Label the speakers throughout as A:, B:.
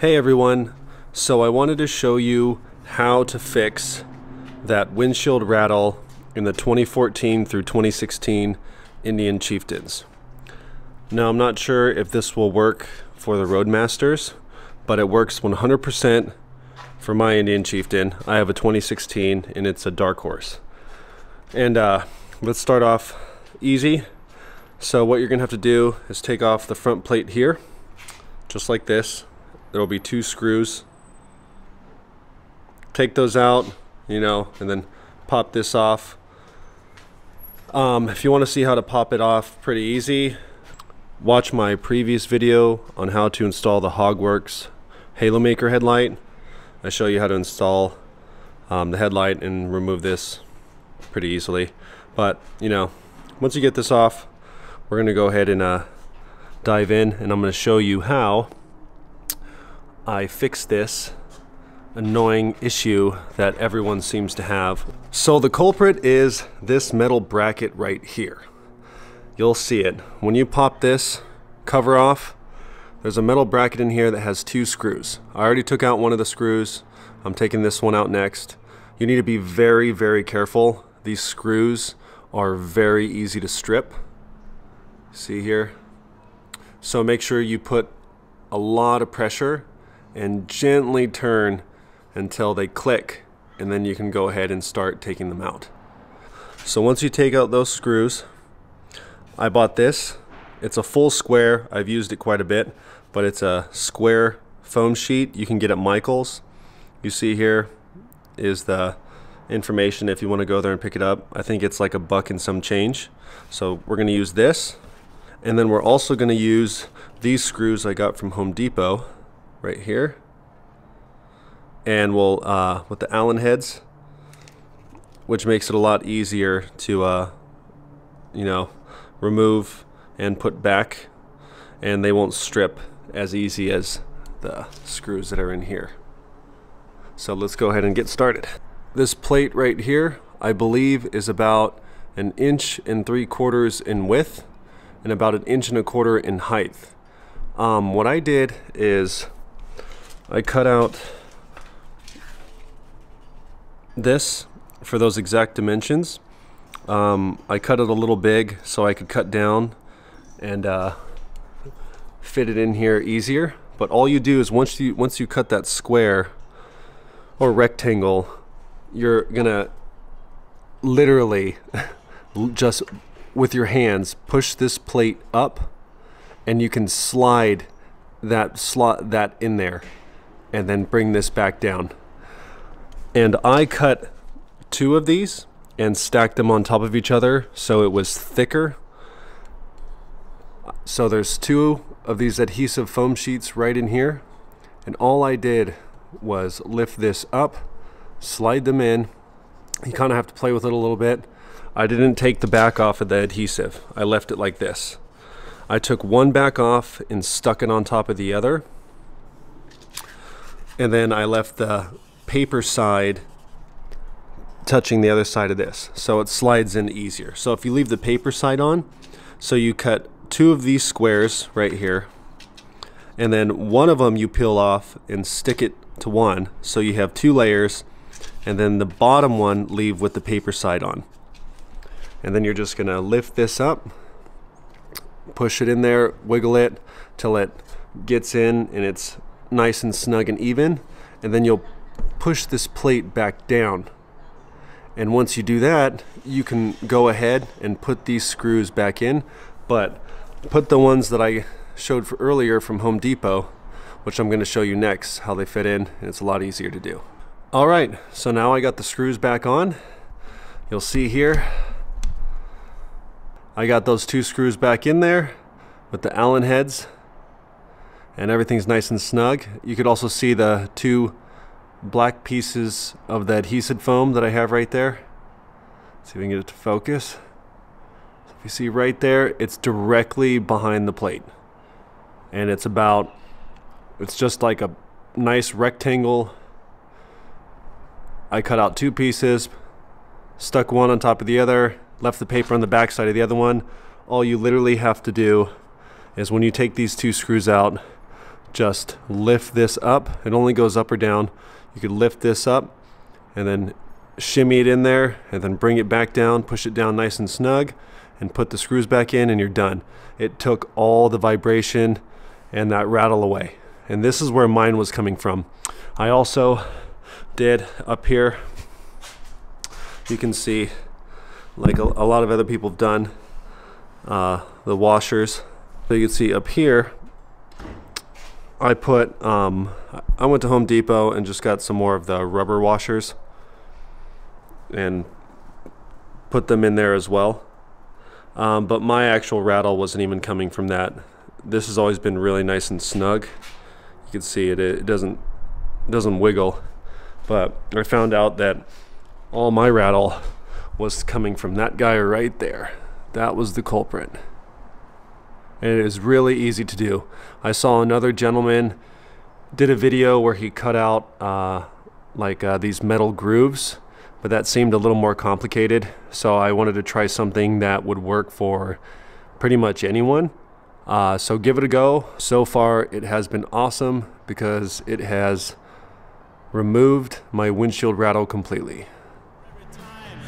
A: Hey everyone, so I wanted to show you how to fix that windshield rattle in the 2014 through 2016 Indian Chieftains. Now I'm not sure if this will work for the Roadmasters, but it works 100% for my Indian Chieftain. I have a 2016 and it's a dark horse. And let's start off easy. So what you're gonna have to do is take off the front plate here, just like this. There will be 2 screws. Take those out, and then pop this off. If you want to see how to pop it off pretty easy, watch my previous video on how to install the Hogworks Halo Maker headlight. I show you how to install the headlight and remove this pretty easily. But, once you get this off, we're going to go ahead and dive in, and I'm going to show you how I fixed this annoying issue that everyone seems to have. So the culprit is this metal bracket right here. You'll see it. When you pop this cover off, there's a metal bracket in here that has 2 screws. I already took out one of the screws. I'm taking this one out next. You need to be very, very careful. These screws are very easy to strip. See here? So make sure you put a lot of pressure and gently turn until they click, and then you can go ahead and start taking them out. So once you take out those screws, I bought this. It's a full square. I've used it quite a bit, but it's a square foam sheet you can get at Michael's. You see here is the information if you want to go there and pick it up. I think it's like $1 and some change. So we're going to use this, and then we're also going to use these screws I got from Home Depot right here, and we'll with the Allen heads, which makes it a lot easier to remove and put back, and they won't strip as easy as the screws that are in here. So let's go ahead and get started. This plate right here, I believe, is about 1 3/4 inches in width and about 1 1/4 inches in height. What I did is I cut out this for those exact dimensions. I cut it a little big so I could cut down and fit it in here easier. But all you do is once you cut that square or rectangle, you're gonna literally just with your hands push this plate up, and you can slide that in there and then bring this back down. And I cut 2 of these and stacked them on top of each other so it was thicker. So there's 2 of these adhesive foam sheets right in here, and all I did was lift this up, slide them in. You kind of have to play with it a little bit. I didn't take the back off of the adhesive. I left it like this. I took one back off and stuck it on top of the other, and then I left the paper side touching the other side of this, so it slides in easier. So if you leave the paper side on, so you cut 2 of these squares right here, and then one of them you peel off and stick it to one, so you have 2 layers, and then the bottom one leave with the paper side on. And then you're just gonna lift this up, push it in there, wiggle it till it gets in and it's nice and snug and even, and then you'll push this plate back down. And once you do that, you can go ahead and put these screws back in, but put the ones that I showed for earlier from Home Depot, which I'm going to show you next how they fit in, and it's a lot easier to do. Alright, so now I got the screws back on. You'll see here I got those 2 screws back in there with the Allen heads, and everything's nice and snug. You could also see the 2 black pieces of the adhesive foam that I have right there. Let's see if we can get it to focus. So if you see right there, it's directly behind the plate, and it's just like a nice rectangle. I cut out 2 pieces, stuck one on top of the other, left the paper on the back side of the other one. All you literally have to do is when you take these 2 screws out, just lift this up. It only goes up or down. You could lift this up and then shimmy it in there and then bring it back down, push it down nice and snug, and put the screws back in, and you're done. It took all the vibration and that rattle away. And this is where mine was coming from. I also did up here, you can see, like a lot of other people have done, the washers. So you can see up here, I put, I went to Home Depot and just got some more of the rubber washers and put them in there as well. But my actual rattle wasn't even coming from that. This has always been really nice and snug. You can see it doesn't wiggle. But I found out that all my rattle was coming from that guy right there. That was the culprit. And it is really easy to do. I saw another gentleman did a video where he cut out these metal grooves, but that seemed a little more complicated. So I wanted to try something that would work for pretty much anyone. So give it a go. So far it has been awesome because it has removed my windshield rattle completely.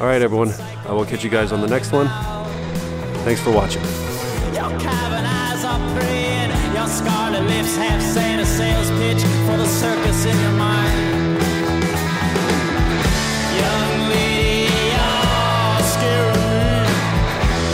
A: All right, everyone, I will catch you guys on the next one. Thanks for watching. Your cavern eyes are praying, your scarlet lips have said a sales pitch for the circus in your mind.